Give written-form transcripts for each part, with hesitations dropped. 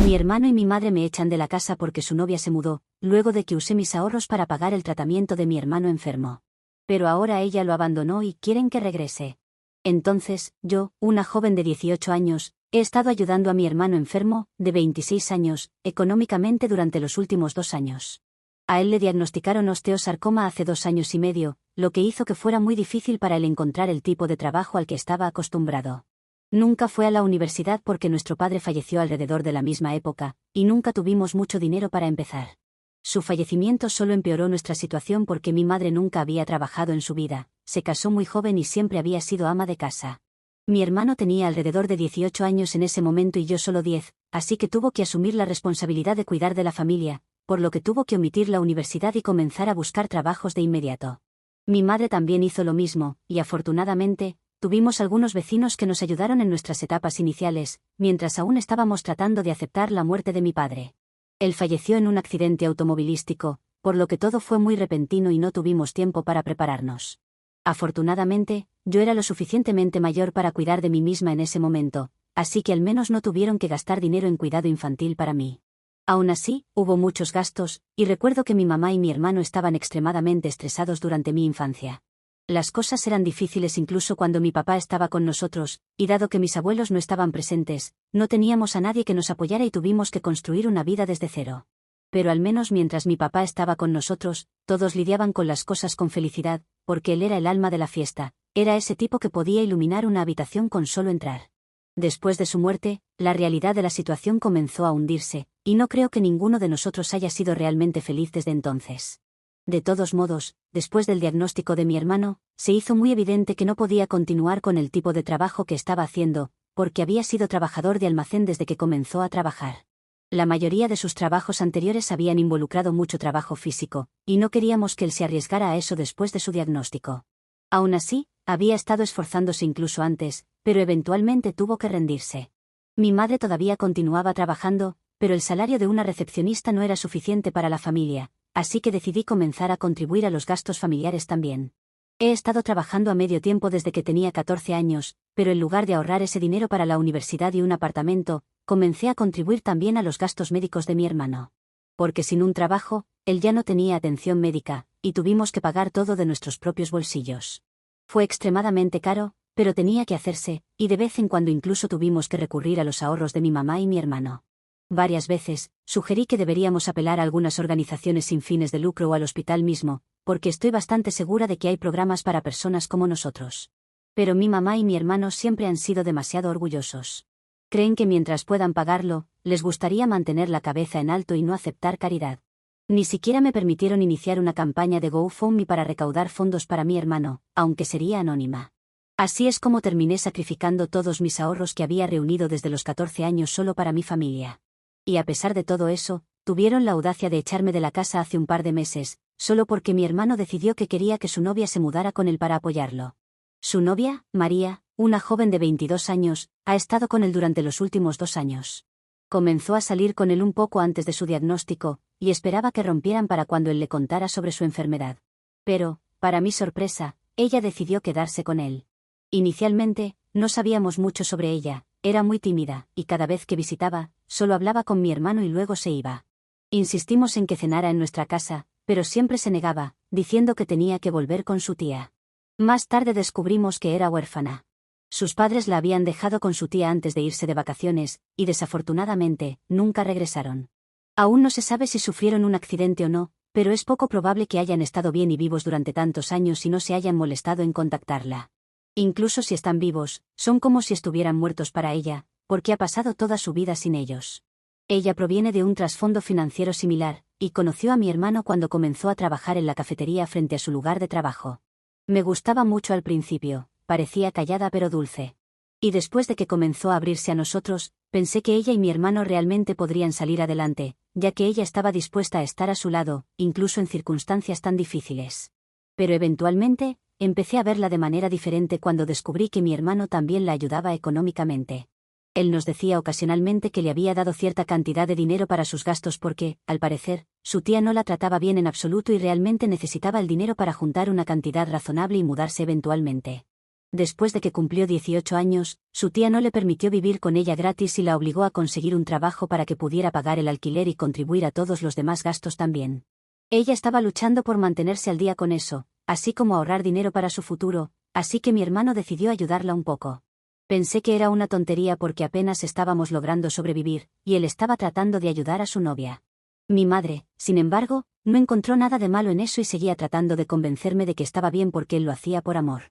Mi hermano y mi madre me echan de la casa porque su novia se mudó, luego de que usé mis ahorros para pagar el tratamiento de mi hermano enfermo. Pero ahora ella lo abandonó y quieren que regrese. Entonces, yo, una joven de 18 años, he estado ayudando a mi hermano enfermo, de 26 años, económicamente durante los últimos 2 años. A él le diagnosticaron osteosarcoma hace 2 años y medio, lo que hizo que fuera muy difícil para él encontrar el tipo de trabajo al que estaba acostumbrado. Nunca fue a la universidad porque nuestro padre falleció alrededor de la misma época, y nunca tuvimos mucho dinero para empezar. Su fallecimiento solo empeoró nuestra situación porque mi madre nunca había trabajado en su vida, se casó muy joven y siempre había sido ama de casa. Mi hermano tenía alrededor de 18 años en ese momento y yo solo 10, así que tuvo que asumir la responsabilidad de cuidar de la familia, por lo que tuvo que omitir la universidad y comenzar a buscar trabajos de inmediato. Mi madre también hizo lo mismo, y afortunadamente, tuvimos algunos vecinos que nos ayudaron en nuestras etapas iniciales, mientras aún estábamos tratando de aceptar la muerte de mi padre. Él falleció en un accidente automovilístico, por lo que todo fue muy repentino y no tuvimos tiempo para prepararnos. Afortunadamente, yo era lo suficientemente mayor para cuidar de mí misma en ese momento, así que al menos no tuvieron que gastar dinero en cuidado infantil para mí. Aún así, hubo muchos gastos, y recuerdo que mi mamá y mi hermano estaban extremadamente estresados durante mi infancia. Las cosas eran difíciles incluso cuando mi papá estaba con nosotros, y dado que mis abuelos no estaban presentes, no teníamos a nadie que nos apoyara y tuvimos que construir una vida desde cero. Pero al menos mientras mi papá estaba con nosotros, todos lidiaban con las cosas con felicidad, porque él era el alma de la fiesta, era ese tipo que podía iluminar una habitación con solo entrar. Después de su muerte, la realidad de la situación comenzó a hundirse, y no creo que ninguno de nosotros haya sido realmente feliz desde entonces. De todos modos, después del diagnóstico de mi hermano, se hizo muy evidente que no podía continuar con el tipo de trabajo que estaba haciendo, porque había sido trabajador de almacén desde que comenzó a trabajar. La mayoría de sus trabajos anteriores habían involucrado mucho trabajo físico, y no queríamos que él se arriesgara a eso después de su diagnóstico. Aún así, había estado esforzándose incluso antes, pero eventualmente tuvo que rendirse. Mi madre todavía continuaba trabajando, pero el salario de una recepcionista no era suficiente para la familia, así que decidí comenzar a contribuir a los gastos familiares también. He estado trabajando a medio tiempo desde que tenía 14 años, pero en lugar de ahorrar ese dinero para la universidad y un apartamento, comencé a contribuir también a los gastos médicos de mi hermano. Porque sin un trabajo, él ya no tenía atención médica, y tuvimos que pagar todo de nuestros propios bolsillos. Fue extremadamente caro, pero tenía que hacerse, y de vez en cuando incluso tuvimos que recurrir a los ahorros de mi mamá y mi hermano. Varias veces, sugerí que deberíamos apelar a algunas organizaciones sin fines de lucro o al hospital mismo, porque estoy bastante segura de que hay programas para personas como nosotros. Pero mi mamá y mi hermano siempre han sido demasiado orgullosos. Creen que mientras puedan pagarlo, les gustaría mantener la cabeza en alto y no aceptar caridad. Ni siquiera me permitieron iniciar una campaña de GoFundMe para recaudar fondos para mi hermano, aunque sería anónima. Así es como terminé sacrificando todos mis ahorros que había reunido desde los 14 años solo para mi familia. Y a pesar de todo eso, tuvieron la audacia de echarme de la casa hace un par de meses, solo porque mi hermano decidió que quería que su novia se mudara con él para apoyarlo. Su novia, María, una joven de 22 años, ha estado con él durante los últimos 2 años. Comenzó a salir con él un poco antes de su diagnóstico, y esperaba que rompieran para cuando él le contara sobre su enfermedad. Pero, para mi sorpresa, ella decidió quedarse con él. Inicialmente, no sabíamos mucho sobre ella, era muy tímida, y cada vez que visitaba, solo hablaba con mi hermano y luego se iba. Insistimos en que cenara en nuestra casa, pero siempre se negaba, diciendo que tenía que volver con su tía. Más tarde descubrimos que era huérfana. Sus padres la habían dejado con su tía antes de irse de vacaciones, y desafortunadamente, nunca regresaron. Aún no se sabe si sufrieron un accidente o no, pero es poco probable que hayan estado bien y vivos durante tantos años y no se hayan molestado en contactarla. Incluso si están vivos, son como si estuvieran muertos para ella, porque ha pasado toda su vida sin ellos. Ella proviene de un trasfondo financiero similar, y conoció a mi hermano cuando comenzó a trabajar en la cafetería frente a su lugar de trabajo. Me gustaba mucho al principio, parecía callada pero dulce. Y después de que comenzó a abrirse a nosotros, pensé que ella y mi hermano realmente podrían salir adelante, ya que ella estaba dispuesta a estar a su lado, incluso en circunstancias tan difíciles. Pero eventualmente, empecé a verla de manera diferente cuando descubrí que mi hermano también la ayudaba económicamente. Él nos decía ocasionalmente que le había dado cierta cantidad de dinero para sus gastos porque, al parecer, su tía no la trataba bien en absoluto y realmente necesitaba el dinero para juntar una cantidad razonable y mudarse eventualmente. Después de que cumplió 18 años, su tía no le permitió vivir con ella gratis y la obligó a conseguir un trabajo para que pudiera pagar el alquiler y contribuir a todos los demás gastos también. Ella estaba luchando por mantenerse al día con eso, así como ahorrar dinero para su futuro, así que mi hermano decidió ayudarla un poco. Pensé que era una tontería porque apenas estábamos logrando sobrevivir, y él estaba tratando de ayudar a su novia. Mi madre, sin embargo, no encontró nada de malo en eso y seguía tratando de convencerme de que estaba bien porque él lo hacía por amor.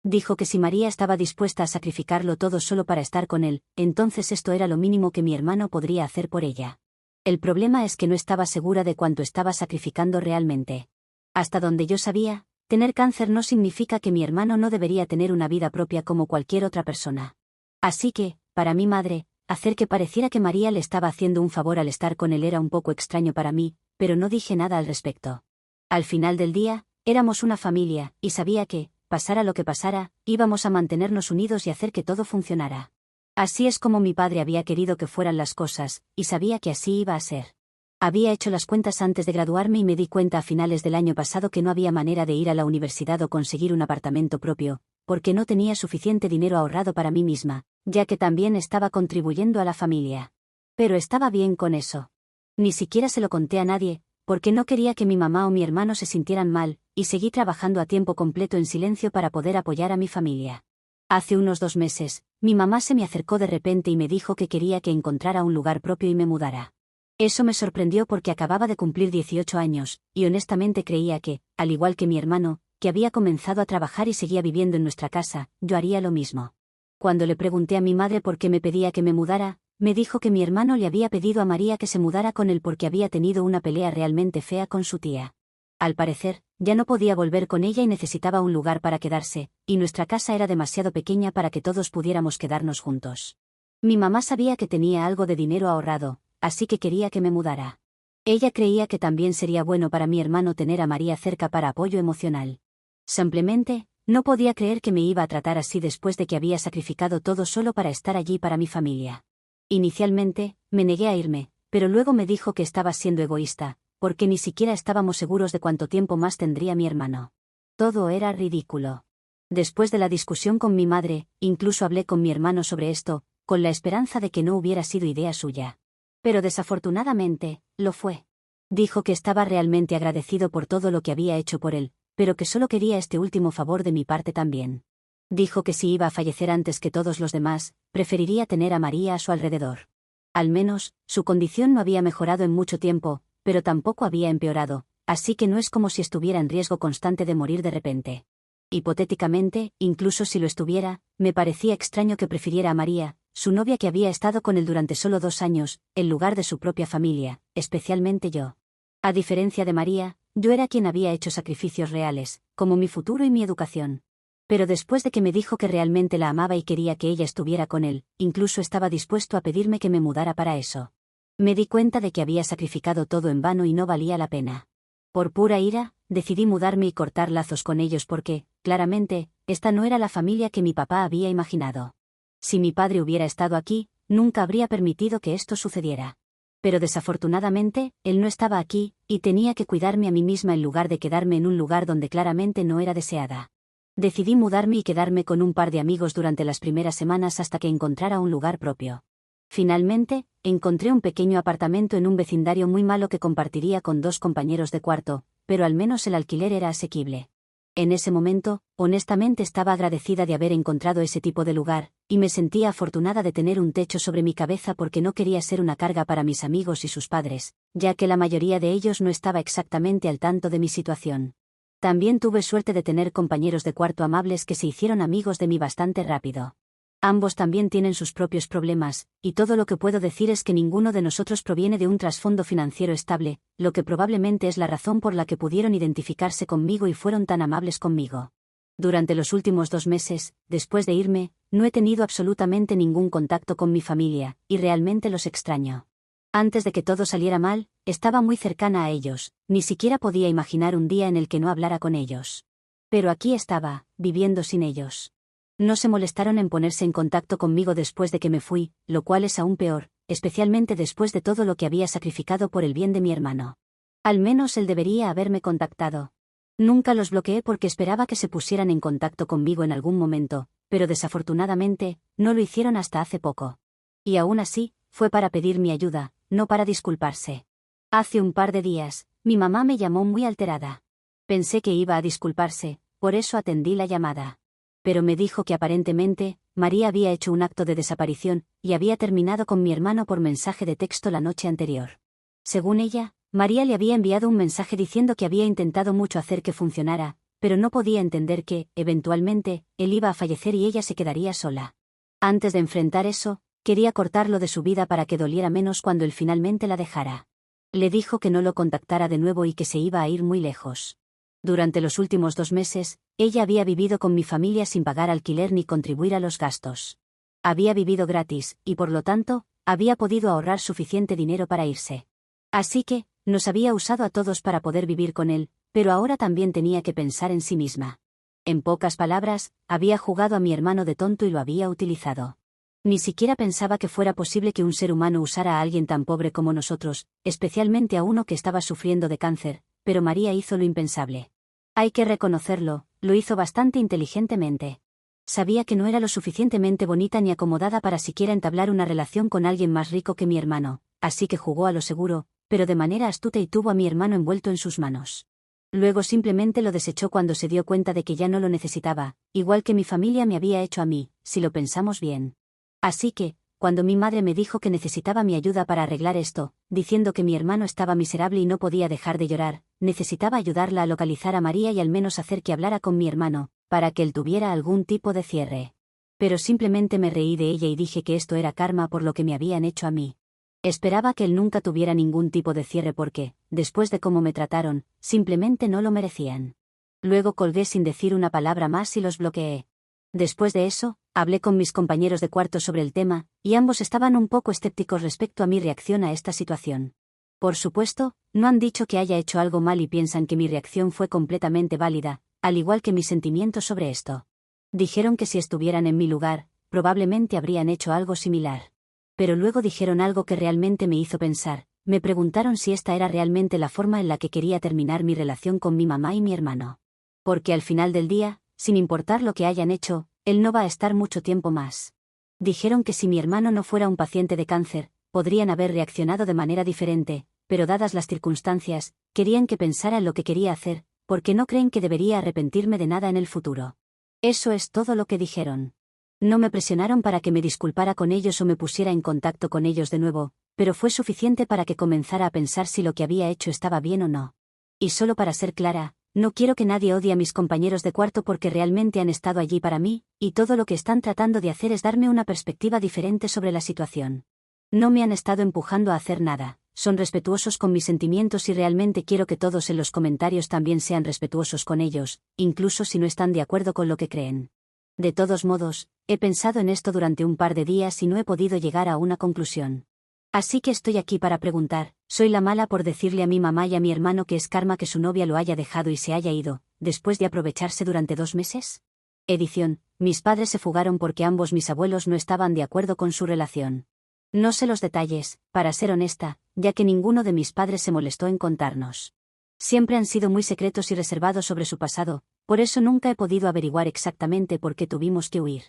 Dijo que si María estaba dispuesta a sacrificarlo todo solo para estar con él, entonces esto era lo mínimo que mi hermano podría hacer por ella. El problema es que no estaba segura de cuánto estaba sacrificando realmente. Hasta donde yo sabía, tener cáncer no significa que mi hermano no debería tener una vida propia como cualquier otra persona. Así que, para mi madre, hacer que pareciera que María le estaba haciendo un favor al estar con él era un poco extraño para mí, pero no dije nada al respecto. Al final del día, éramos una familia, y sabía que, pasara lo que pasara, íbamos a mantenernos unidos y hacer que todo funcionara. Así es como mi padre había querido que fueran las cosas, y sabía que así iba a ser. Había hecho las cuentas antes de graduarme y me di cuenta a finales del año pasado que no había manera de ir a la universidad o conseguir un apartamento propio, porque no tenía suficiente dinero ahorrado para mí misma, ya que también estaba contribuyendo a la familia. Pero estaba bien con eso. Ni siquiera se lo conté a nadie, porque no quería que mi mamá o mi hermano se sintieran mal, y seguí trabajando a tiempo completo en silencio para poder apoyar a mi familia. Hace unos 2 meses, mi mamá se me acercó de repente y me dijo que quería que encontrara un lugar propio y me mudara. Eso me sorprendió porque acababa de cumplir 18 años, y honestamente creía que, al igual que mi hermano, que había comenzado a trabajar y seguía viviendo en nuestra casa, yo haría lo mismo. Cuando le pregunté a mi madre por qué me pedía que me mudara, me dijo que mi hermano le había pedido a María que se mudara con él porque había tenido una pelea realmente fea con su tía. Al parecer, ya no podía volver con ella y necesitaba un lugar para quedarse, y nuestra casa era demasiado pequeña para que todos pudiéramos quedarnos juntos. Mi mamá sabía que tenía algo de dinero ahorrado, así que quería que me mudara. Ella creía que también sería bueno para mi hermano tener a María cerca para apoyo emocional. Simplemente, no podía creer que me iba a tratar así después de que había sacrificado todo solo para estar allí para mi familia. Inicialmente, me negué a irme, pero luego me dijo que estaba siendo egoísta, porque ni siquiera estábamos seguros de cuánto tiempo más tendría mi hermano. Todo era ridículo. Después de la discusión con mi madre, incluso hablé con mi hermano sobre esto, con la esperanza de que no hubiera sido idea suya. Pero desafortunadamente, lo fue. Dijo que estaba realmente agradecido por todo lo que había hecho por él, pero que solo quería este último favor de mi parte también. Dijo que si iba a fallecer antes que todos los demás, preferiría tener a María a su alrededor. Al menos, su condición no había mejorado en mucho tiempo, pero tampoco había empeorado, así que no es como si estuviera en riesgo constante de morir de repente. Hipotéticamente, incluso si lo estuviera, me parecía extraño que prefiriera a María, su novia que había estado con él durante solo 2 años, en lugar de su propia familia, especialmente yo. A diferencia de María, yo era quien había hecho sacrificios reales, como mi futuro y mi educación. Pero después de que me dijo que realmente la amaba y quería que ella estuviera con él, incluso estaba dispuesto a pedirme que me mudara para eso. Me di cuenta de que había sacrificado todo en vano y no valía la pena. Por pura ira, decidí mudarme y cortar lazos con ellos porque, claramente, esta no era la familia que mi papá había imaginado. Si mi padre hubiera estado aquí, nunca habría permitido que esto sucediera. Pero desafortunadamente, él no estaba aquí, y tenía que cuidarme a mí misma en lugar de quedarme en un lugar donde claramente no era deseada. Decidí mudarme y quedarme con un par de amigos durante las primeras semanas hasta que encontrara un lugar propio. Finalmente, encontré un pequeño apartamento en un vecindario muy malo que compartiría con 2 compañeros de cuarto, pero al menos el alquiler era asequible. En ese momento, honestamente estaba agradecida de haber encontrado ese tipo de lugar, y me sentía afortunada de tener un techo sobre mi cabeza porque no quería ser una carga para mis amigos y sus padres, ya que la mayoría de ellos no estaba exactamente al tanto de mi situación. También tuve suerte de tener compañeros de cuarto amables que se hicieron amigos de mí bastante rápido. Ambos también tienen sus propios problemas, y todo lo que puedo decir es que ninguno de nosotros proviene de un trasfondo financiero estable, lo que probablemente es la razón por la que pudieron identificarse conmigo y fueron tan amables conmigo. Durante los últimos 2 meses, después de irme, no he tenido absolutamente ningún contacto con mi familia, y realmente los extraño. Antes de que todo saliera mal, estaba muy cercana a ellos, ni siquiera podía imaginar un día en el que no hablara con ellos. Pero aquí estaba, viviendo sin ellos. No se molestaron en ponerse en contacto conmigo después de que me fui, lo cual es aún peor, especialmente después de todo lo que había sacrificado por el bien de mi hermano. Al menos él debería haberme contactado. Nunca los bloqueé porque esperaba que se pusieran en contacto conmigo en algún momento, pero desafortunadamente, no lo hicieron hasta hace poco. Y aún así, fue para pedir mi ayuda, no para disculparse. Hace un par de días, mi mamá me llamó muy alterada. Pensé que iba a disculparse, por eso atendí la llamada. Pero me dijo que aparentemente, María había hecho un acto de desaparición, y había terminado con mi hermano por mensaje de texto la noche anterior. Según ella, María le había enviado un mensaje diciendo que había intentado mucho hacer que funcionara, pero no podía entender que, eventualmente, él iba a fallecer y ella se quedaría sola. Antes de enfrentar eso, quería cortarlo de su vida para que doliera menos cuando él finalmente la dejara. Le dijo que no lo contactara de nuevo y que se iba a ir muy lejos. Durante los últimos 2 meses, ella había vivido con mi familia sin pagar alquiler ni contribuir a los gastos. Había vivido gratis, y por lo tanto, había podido ahorrar suficiente dinero para irse. Así que, nos había usado a todos para poder vivir con él, pero ahora también tenía que pensar en sí misma. En pocas palabras, había jugado a mi hermano de tonto y lo había utilizado. Ni siquiera pensaba que fuera posible que un ser humano usara a alguien tan pobre como nosotros, especialmente a uno que estaba sufriendo de cáncer, pero María hizo lo impensable. Hay que reconocerlo, lo hizo bastante inteligentemente. Sabía que no era lo suficientemente bonita ni acomodada para siquiera entablar una relación con alguien más rico que mi hermano, así que jugó a lo seguro, pero de manera astuta y tuvo a mi hermano envuelto en sus manos. Luego simplemente lo desechó cuando se dio cuenta de que ya no lo necesitaba, igual que mi familia me había hecho a mí, si lo pensamos bien. Así que, cuando mi madre me dijo que necesitaba mi ayuda para arreglar esto, diciendo que mi hermano estaba miserable y no podía dejar de llorar, necesitaba ayudarla a localizar a María y al menos hacer que hablara con mi hermano, para que él tuviera algún tipo de cierre. Pero simplemente me reí de ella y dije que esto era karma por lo que me habían hecho a mí. Esperaba que él nunca tuviera ningún tipo de cierre porque, después de cómo me trataron, simplemente no lo merecían. Luego colgué sin decir una palabra más y los bloqueé. Después de eso, hablé con mis compañeros de cuarto sobre el tema, y ambos estaban un poco escépticos respecto a mi reacción a esta situación. Por supuesto, no han dicho que haya hecho algo mal y piensan que mi reacción fue completamente válida, al igual que mis sentimientos sobre esto. Dijeron que si estuvieran en mi lugar, probablemente habrían hecho algo similar. Pero luego dijeron algo que realmente me hizo pensar, me preguntaron si esta era realmente la forma en la que quería terminar mi relación con mi mamá y mi hermano. Porque al final del día, sin importar lo que hayan hecho, él no va a estar mucho tiempo más. Dijeron que si mi hermano no fuera un paciente de cáncer, podrían haber reaccionado de manera diferente, pero dadas las circunstancias, querían que pensara en lo que quería hacer, porque no creen que debería arrepentirme de nada en el futuro. Eso es todo lo que dijeron. No me presionaron para que me disculpara con ellos o me pusiera en contacto con ellos de nuevo, pero fue suficiente para que comenzara a pensar si lo que había hecho estaba bien o no. Y solo para ser clara, no quiero que nadie odie a mis compañeros de cuarto porque realmente han estado allí para mí, y todo lo que están tratando de hacer es darme una perspectiva diferente sobre la situación. No me han estado empujando a hacer nada, son respetuosos con mis sentimientos y realmente quiero que todos en los comentarios también sean respetuosos con ellos, incluso si no están de acuerdo con lo que creen. De todos modos, he pensado en esto durante un par de días y no he podido llegar a una conclusión. Así que estoy aquí para preguntar, ¿soy la mala por decirle a mi mamá y a mi hermano que es karma que su novia lo haya dejado y se haya ido, después de aprovecharse durante 2 meses? Edición, mis padres se fugaron porque ambos mis abuelos no estaban de acuerdo con su relación. No sé los detalles, para ser honesta, ya que ninguno de mis padres se molestó en contarnos. Siempre han sido muy secretos y reservados sobre su pasado, por eso nunca he podido averiguar exactamente por qué tuvimos que huir.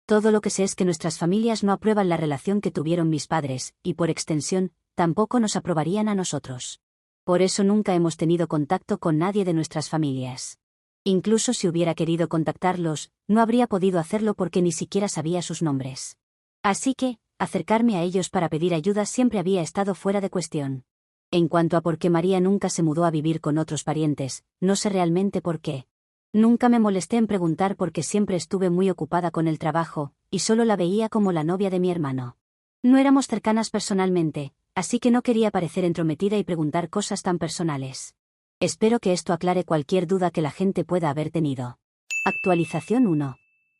Todo lo que sé es que nuestras familias no aprueban la relación que tuvieron mis padres, y por extensión, tampoco nos aprobarían a nosotros. Por eso nunca hemos tenido contacto con nadie de nuestras familias. Incluso si hubiera querido contactarlos, no habría podido hacerlo porque ni siquiera sabía sus nombres. Así que, acercarme a ellos para pedir ayuda siempre había estado fuera de cuestión. En cuanto a por qué María nunca se mudó a vivir con otros parientes, no sé realmente por qué. Nunca me molesté en preguntar porque siempre estuve muy ocupada con el trabajo, y solo la veía como la novia de mi hermano. No éramos cercanas personalmente, así que no quería parecer entrometida y preguntar cosas tan personales. Espero que esto aclare cualquier duda que la gente pueda haber tenido. Actualización 1.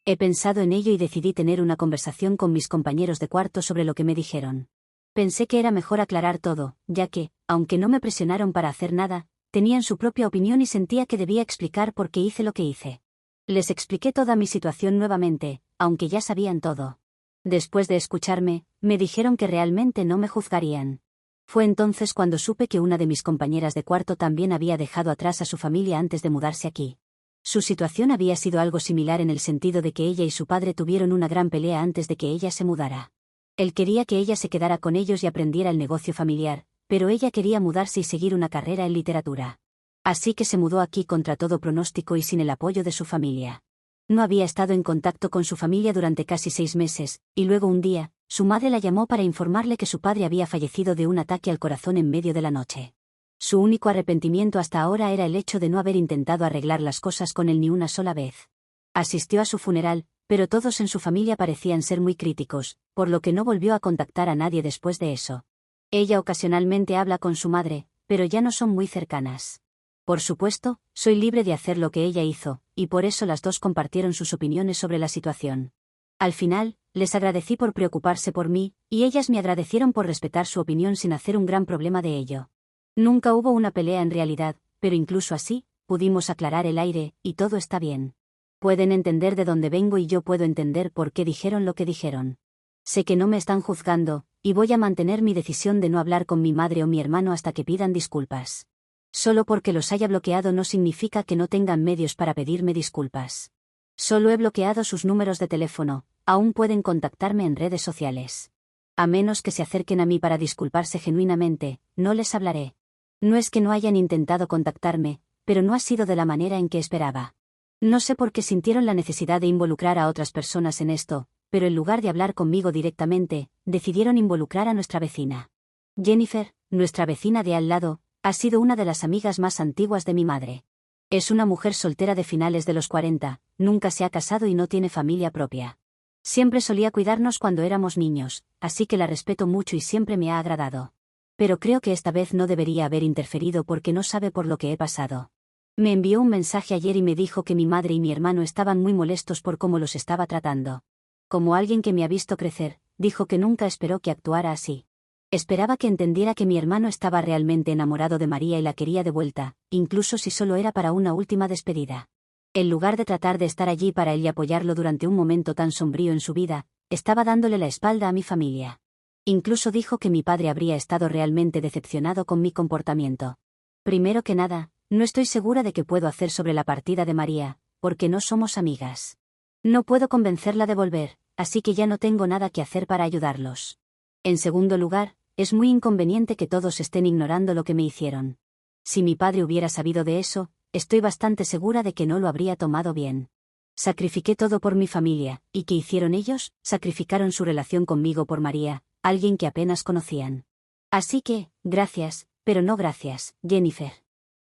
He pensado en ello y decidí tener una conversación con mis compañeros de cuarto sobre lo que me dijeron. Pensé que era mejor aclarar todo, ya que, aunque no me presionaron para hacer nada, tenían su propia opinión y sentía que debía explicar por qué hice lo que hice. Les expliqué toda mi situación nuevamente, aunque ya sabían todo. Después de escucharme, me dijeron que realmente no me juzgarían. Fue entonces cuando supe que una de mis compañeras de cuarto también había dejado atrás a su familia antes de mudarse aquí. Su situación había sido algo similar en el sentido de que ella y su padre tuvieron una gran pelea antes de que ella se mudara. Él quería que ella se quedara con ellos y aprendiera el negocio familiar, pero ella quería mudarse y seguir una carrera en literatura. Así que se mudó aquí contra todo pronóstico y sin el apoyo de su familia. No había estado en contacto con su familia durante casi 6 meses, y luego un día, su madre la llamó para informarle que su padre había fallecido de un ataque al corazón en medio de la noche. Su único arrepentimiento hasta ahora era el hecho de no haber intentado arreglar las cosas con él ni una sola vez. Asistió a su funeral, pero todos en su familia parecían ser muy críticos, por lo que no volvió a contactar a nadie después de eso. Ella ocasionalmente habla con su madre, pero ya no son muy cercanas. Por supuesto, soy libre de hacer lo que ella hizo, y por eso las dos compartieron sus opiniones sobre la situación. Al final, les agradecí por preocuparse por mí, y ellas me agradecieron por respetar su opinión sin hacer un gran problema de ello. Nunca hubo una pelea en realidad, pero incluso así, pudimos aclarar el aire, y todo está bien. Pueden entender de dónde vengo y yo puedo entender por qué dijeron lo que dijeron. Sé que no me están juzgando, y voy a mantener mi decisión de no hablar con mi madre o mi hermano hasta que pidan disculpas. Solo porque los haya bloqueado no significa que no tengan medios para pedirme disculpas. Solo he bloqueado sus números de teléfono, aún pueden contactarme en redes sociales. A menos que se acerquen a mí para disculparse genuinamente, no les hablaré. No es que no hayan intentado contactarme, pero no ha sido de la manera en que esperaba. No sé por qué sintieron la necesidad de involucrar a otras personas en esto, pero en lugar de hablar conmigo directamente, decidieron involucrar a nuestra vecina. Jennifer, nuestra vecina de al lado, ha sido una de las amigas más antiguas de mi madre. Es una mujer soltera de finales de los 40, nunca se ha casado y no tiene familia propia. Siempre solía cuidarnos cuando éramos niños, así que la respeto mucho y siempre me ha agradado. Pero creo que esta vez no debería haber interferido porque no sabe por lo que he pasado. Me envió un mensaje ayer y me dijo que mi madre y mi hermano estaban muy molestos por cómo los estaba tratando. Como alguien que me ha visto crecer, dijo que nunca esperó que actuara así. Esperaba que entendiera que mi hermano estaba realmente enamorado de María y la quería de vuelta, incluso si solo era para una última despedida. En lugar de tratar de estar allí para él y apoyarlo durante un momento tan sombrío en su vida, estaba dándole la espalda a mi familia. Incluso dijo que mi padre habría estado realmente decepcionado con mi comportamiento. Primero que nada, no estoy segura de qué puedo hacer sobre la partida de María, porque no somos amigas. No puedo convencerla de volver, así que ya no tengo nada que hacer para ayudarlos. En segundo lugar, es muy inconveniente que todos estén ignorando lo que me hicieron. Si mi padre hubiera sabido de eso, estoy bastante segura de que no lo habría tomado bien. Sacrifiqué todo por mi familia, ¿y qué hicieron ellos? Sacrificaron su relación conmigo por María, alguien que apenas conocían. Así que, gracias, pero no gracias, Jennifer.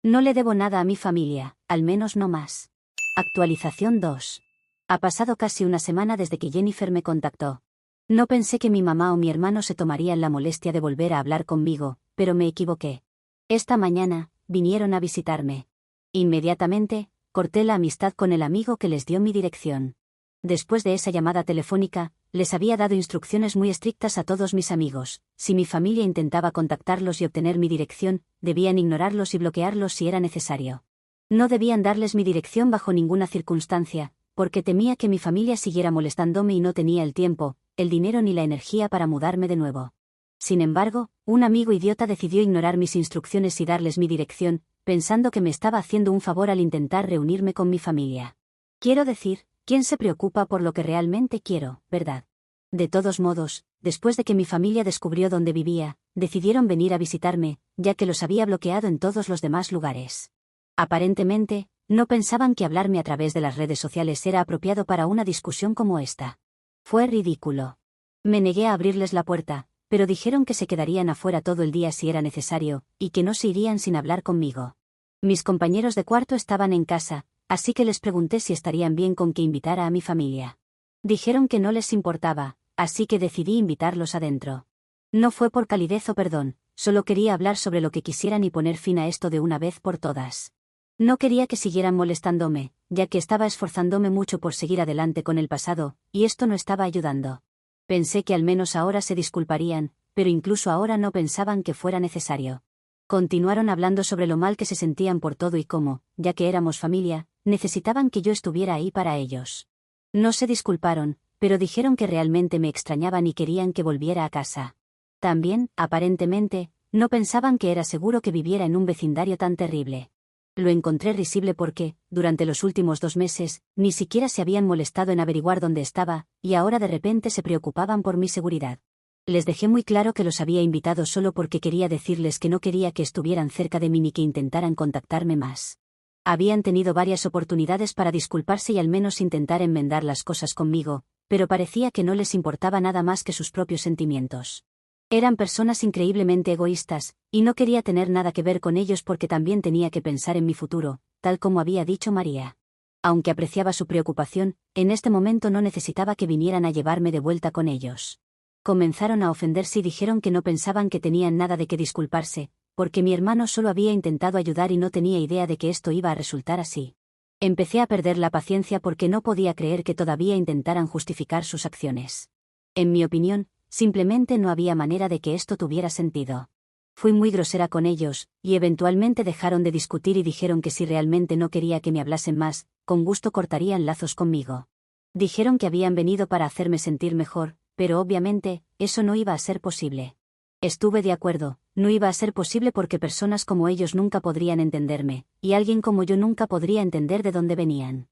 No le debo nada a mi familia, al menos no más. Actualización 2. Ha pasado casi una semana desde que Jennifer me contactó. No pensé que mi mamá o mi hermano se tomarían la molestia de volver a hablar conmigo, pero me equivoqué. Esta mañana, vinieron a visitarme. Inmediatamente, corté la amistad con el amigo que les dio mi dirección. Después de esa llamada telefónica, les había dado instrucciones muy estrictas a todos mis amigos. Si mi familia intentaba contactarlos y obtener mi dirección, debían ignorarlos y bloquearlos si era necesario. No debían darles mi dirección bajo ninguna circunstancia, porque temía que mi familia siguiera molestándome y no tenía el tiempo, el dinero ni la energía para mudarme de nuevo. Sin embargo, un amigo idiota decidió ignorar mis instrucciones y darles mi dirección, pensando que me estaba haciendo un favor al intentar reunirme con mi familia. Quiero decir, ¿quién se preocupa por lo que realmente quiero, verdad? De todos modos, después de que mi familia descubrió dónde vivía, decidieron venir a visitarme, ya que los había bloqueado en todos los demás lugares. Aparentemente, no pensaban que hablarme a través de las redes sociales era apropiado para una discusión como esta. Fue ridículo. Me negué a abrirles la puerta, pero dijeron que se quedarían afuera todo el día si era necesario, y que no se irían sin hablar conmigo. Mis compañeros de cuarto estaban en casa, así que les pregunté si estarían bien con que invitara a mi familia. Dijeron que no les importaba, así que decidí invitarlos adentro. No fue por calidez o perdón, solo quería hablar sobre lo que quisieran y poner fin a esto de una vez por todas. No quería que siguieran molestándome, ya que estaba esforzándome mucho por seguir adelante con el pasado, y esto no estaba ayudando. Pensé que al menos ahora se disculparían, pero incluso ahora no pensaban que fuera necesario. Continuaron hablando sobre lo mal que se sentían por todo y cómo, ya que éramos familia, necesitaban que yo estuviera ahí para ellos. No se disculparon, pero dijeron que realmente me extrañaban y querían que volviera a casa. También, aparentemente, No pensaban que era seguro que viviera en un vecindario tan terrible. Lo encontré risible porque, durante los últimos 2 meses, ni siquiera se habían molestado en averiguar dónde estaba, y ahora de repente se preocupaban por mi seguridad. Les dejé muy claro que los había invitado solo porque quería decirles que no quería que estuvieran cerca de mí ni que intentaran contactarme más. Habían tenido varias oportunidades para disculparse y al menos intentar enmendar las cosas conmigo, pero parecía que no les importaba nada más que sus propios sentimientos. Eran personas increíblemente egoístas, y no quería tener nada que ver con ellos porque también tenía que pensar en mi futuro, tal como había dicho María. Aunque apreciaba su preocupación, en este momento no necesitaba que vinieran a llevarme de vuelta con ellos. Comenzaron a ofenderse y dijeron que no pensaban que tenían nada de qué disculparse, porque mi hermano solo había intentado ayudar y no tenía idea de que esto iba a resultar así. Empecé a perder la paciencia porque no podía creer que todavía intentaran justificar sus acciones. En mi opinión, simplemente no había manera de que esto tuviera sentido. Fui muy grosera con ellos, y eventualmente dejaron de discutir y dijeron que si realmente no quería que me hablasen más, con gusto cortarían lazos conmigo. Dijeron que habían venido para hacerme sentir mejor, pero obviamente, eso no iba a ser posible. Estuve de acuerdo, no iba a ser posible porque personas como ellos nunca podrían entenderme, y alguien como yo nunca podría entender de dónde venían.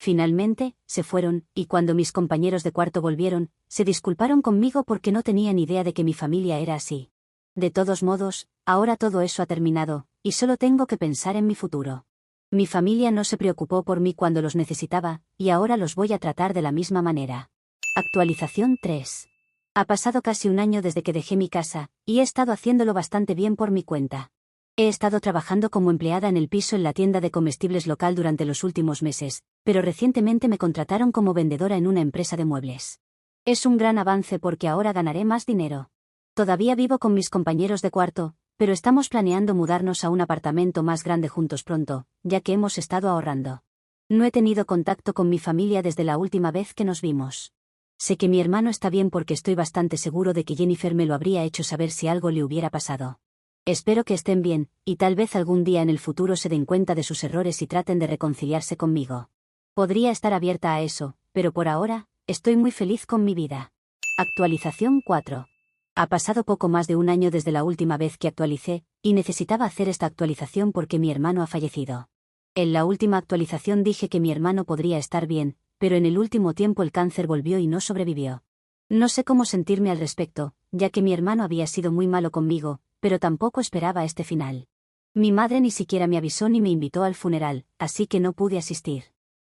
Finalmente, se fueron, y cuando mis compañeros de cuarto volvieron, se disculparon conmigo porque no tenían idea de que mi familia era así. De todos modos, ahora todo eso ha terminado, y solo tengo que pensar en mi futuro. Mi familia no se preocupó por mí cuando los necesitaba, y ahora los voy a tratar de la misma manera. Actualización 3. Ha pasado casi un año desde que dejé mi casa, y he estado haciéndolo bastante bien por mi cuenta. He estado trabajando como empleada en el piso en la tienda de comestibles local durante los últimos meses, pero recientemente me contrataron como vendedora en una empresa de muebles. Es un gran avance porque ahora ganaré más dinero. Todavía vivo con mis compañeros de cuarto, pero estamos planeando mudarnos a un apartamento más grande juntos pronto, ya que hemos estado ahorrando. No he tenido contacto con mi familia desde la última vez que nos vimos. Sé que mi hermano está bien porque estoy bastante seguro de que Jennifer me lo habría hecho saber si algo le hubiera pasado. Espero que estén bien, y tal vez algún día en el futuro se den cuenta de sus errores y traten de reconciliarse conmigo. Podría estar abierta a eso, pero por ahora, estoy muy feliz con mi vida. Actualización 4. Ha pasado poco más de un año desde la última vez que actualicé, y necesitaba hacer esta actualización porque mi hermano ha fallecido. En la última actualización dije que mi hermano podría estar bien, pero en el último tiempo el cáncer volvió y no sobrevivió. No sé cómo sentirme al respecto, ya que mi hermano había sido muy malo conmigo, pero tampoco esperaba este final. Mi madre ni siquiera me avisó ni me invitó al funeral, así que no pude asistir.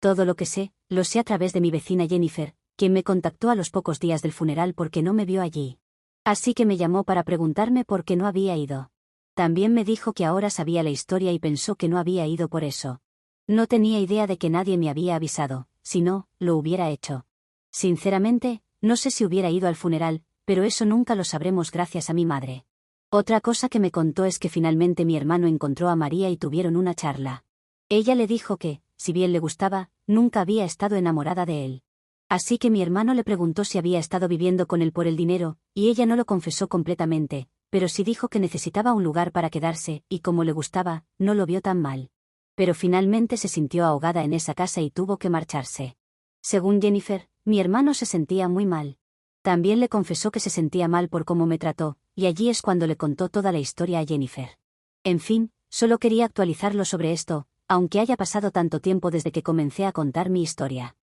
Todo lo que sé, lo sé a través de mi vecina Jennifer, quien me contactó a los pocos días del funeral porque no me vio allí. Así que me llamó para preguntarme por qué no había ido. También me dijo que ahora sabía la historia y pensó que no había ido por eso. No tenía idea de que nadie me había avisado, si no, lo hubiera hecho. Sinceramente, no sé si hubiera ido al funeral, pero eso nunca lo sabremos gracias a mi madre. Otra cosa que me contó es que finalmente mi hermano encontró a María y tuvieron una charla. Ella le dijo que, si bien le gustaba, nunca había estado enamorada de él. Así que mi hermano le preguntó si había estado viviendo con él por el dinero, y ella no lo confesó completamente, pero sí dijo que necesitaba un lugar para quedarse, y como le gustaba, no lo vio tan mal. Pero finalmente se sintió ahogada en esa casa y tuvo que marcharse. Según Jennifer, mi hermano se sentía muy mal. También le confesó que se sentía mal por cómo me trató, y allí es cuando le contó toda la historia a Jennifer. En fin, solo quería actualizarlo sobre esto, aunque haya pasado tanto tiempo desde que comencé a contar mi historia.